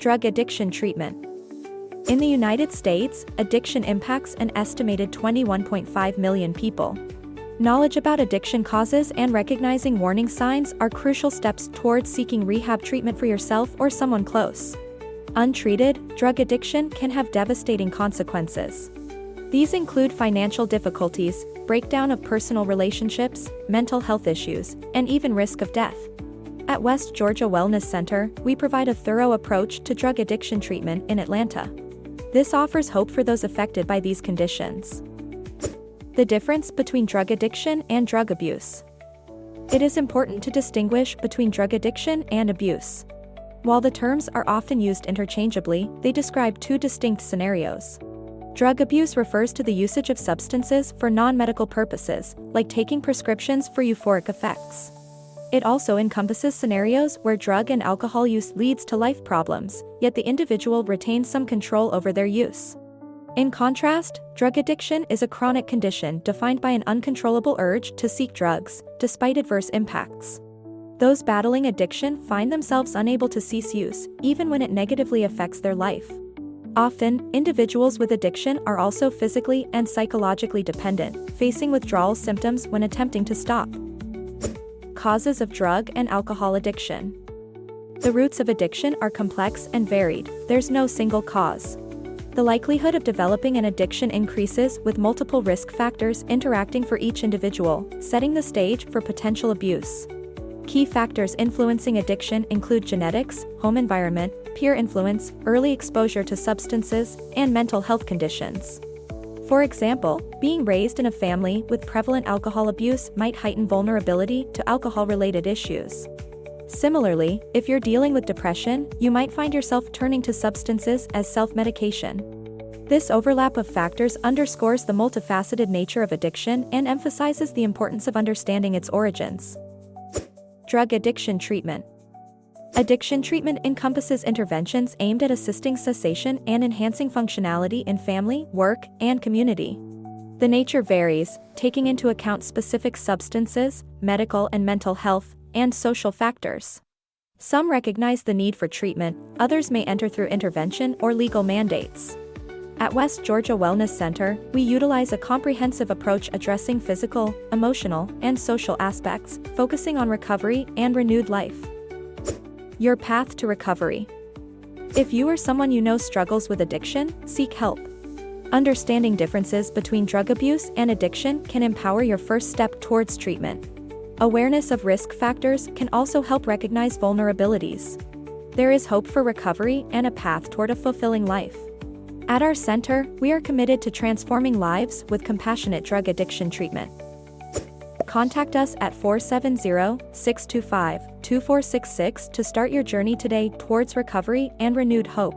Drug addiction treatment. In the United States, addiction impacts an estimated 21.5 million people. Knowledge about addiction causes and recognizing warning signs are crucial steps towards seeking rehab treatment for yourself or someone close. Untreated, drug addiction can have devastating consequences. These include financial difficulties, breakdown of personal relationships, mental health issues, and even risk of death. At West Georgia Wellness Center, we provide a thorough approach to drug addiction treatment in Atlanta. This offers hope for those affected by these conditions. The difference between drug addiction and drug abuse. It is important to distinguish between drug addiction and abuse. While the terms are often used interchangeably, they describe two distinct scenarios. Drug abuse refers to the usage of substances for non-medical purposes, like taking prescriptions for euphoric effects. It also encompasses scenarios where drug and alcohol use leads to life problems, yet the individual retains some control over their use. In contrast, drug addiction is a chronic condition defined by an uncontrollable urge to seek drugs, despite adverse impacts. Those battling addiction find themselves unable to cease use, even when it negatively affects their life. Often, individuals with addiction are also physically and psychologically dependent, facing withdrawal symptoms when attempting to stop. Causes of drug and alcohol addiction. The roots of addiction are complex and varied, there's no single cause. The likelihood of developing an addiction increases with multiple risk factors interacting for each individual, setting the stage for potential abuse. Key factors influencing addiction include genetics, home environment, peer influence, early exposure to substances, and mental health conditions. For example, being raised in a family with prevalent alcohol abuse might heighten vulnerability to alcohol-related issues. Similarly, if you're dealing with depression, you might find yourself turning to substances as self-medication. This overlap of factors underscores the multifaceted nature of addiction and emphasizes the importance of understanding its origins. Drug addiction treatment. Addiction treatment encompasses interventions aimed at assisting cessation and enhancing functionality in family, work, and community. The nature varies, taking into account specific substances, medical and mental health, and social factors. Some recognize the need for treatment, others may enter through intervention or legal mandates. At West Georgia Wellness Center, we utilize a comprehensive approach addressing physical, emotional, and social aspects, focusing on recovery and renewed life. Your path to recovery. If you or someone you know struggles with addiction, seek help. Understanding differences between drug abuse and addiction can empower your first step towards treatment. Awareness of risk factors can also help recognize vulnerabilities. There is hope for recovery and a path toward a fulfilling life. At our center, we are committed to transforming lives with compassionate drug addiction treatment. Contact us at 470-625-2466 to start your journey today towards recovery and renewed hope.